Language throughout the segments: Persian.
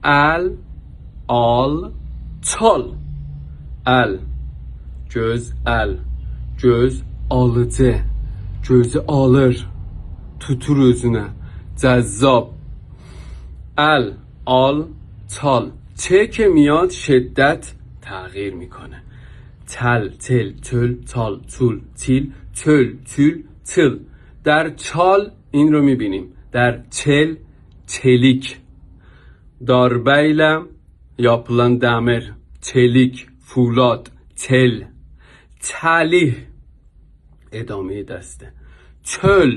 ال آل تال. ال göz alıcı, gözü alır, tutur özüne, cəzzab. ال آل تال. چه که میاد شدت تغییر میکنه. تل تل تل تال تول تیل تل تول تل. در چال این رو میبینیم. در çel çelik. Darbeyle yapılan demir, çelik, فولاد، tel. تلیح ادامه دسته. چل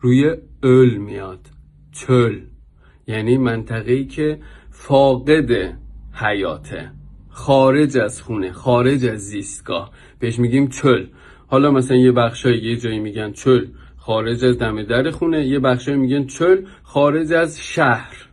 روی ال میاد. چل یعنی منطقه‌ای که فاقد حیاته، خارج از خونه، خارج از زیستگاه، بهش میگیم چل. حالا مثلا یه بخشای یه جایی میگن چل خارج از دم در خونه، یه بخشای میگن چل خارج از شهر.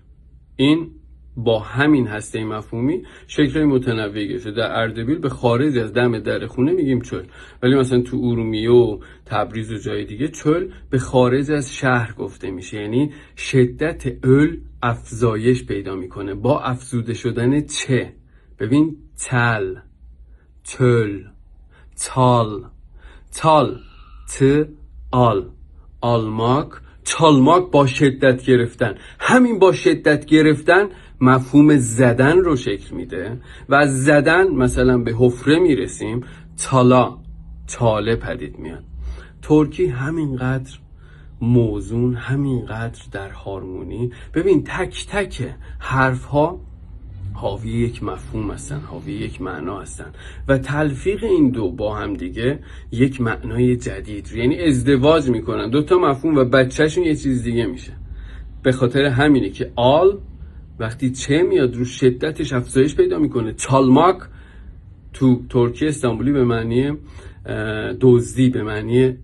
این با همین هسته مفهومی شکل‌های متنوعی گرفته. در اردبیل به خارج از دم در خونه میگیم چل، ولی مثلا تو ارومیه و تبریز و جای دیگه چل به خارج از شهر گفته میشه. یعنی شدت ال افزایش پیدا میکنه با افزوده شدن چه. ببین تل، چل، تال، تال، ت، آل، آلماک، چالماک با شدت گرفتن. همین با شدت گرفتن مفهوم زدن رو شکل میده و از زدن مثلا به حفره میرسیم، تالا، چاله پدید میاد. ترکی همینقدر موزون، همینقدر در هارمونی. ببین تک تک حرف ها حاوی یک مفهوم هستن، حاوی یک معنا هستن و تلفیق این دو با هم دیگه یک معنای جدید، یعنی ازدواج میکنن دو تا مفهوم و بچهشون یه چیز دیگه میشه. به خاطر همینه که آل وقتی چه میاد رو شدتش افزایش پیدا میکنه. چالماک تو ترکی استانبولی به معنی دزدی، به معنی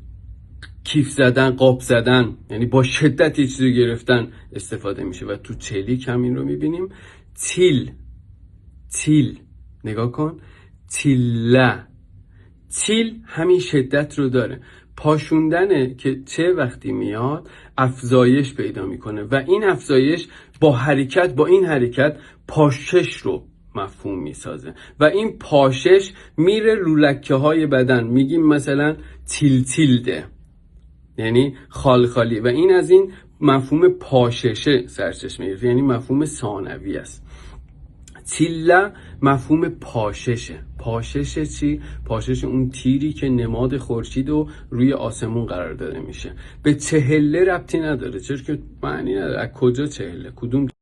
کیف زدن، قاب زدن، یعنی با شدت یه چیزی گرفتن استفاده میشه و تو چلیک هم این رو میبینیم. تیل، تیل نگاه کن، تیله. تیل همین شدت رو داره. پاشوندنه که چه وقتی میاد افزایش پیدا میکنه و این افزایش با حرکت، با این حرکت پاشش رو مفهوم میسازه و این پاشش میره رو لکه های بدن. میگیم مثلا تیل تیلده، یعنی خال خالی، و این از این مفهوم پاششه سرچشمه گرفته، یعنی مفهوم ثانوی است. تیله مفهوم پاششه. پاششه چی؟ پاشش اون تیری که نماد خورشید رو روی آسمون قرار داده میشه. به چهله ربطی نداره، چرا که معنی نداره. از کجا چهله؟ کدوم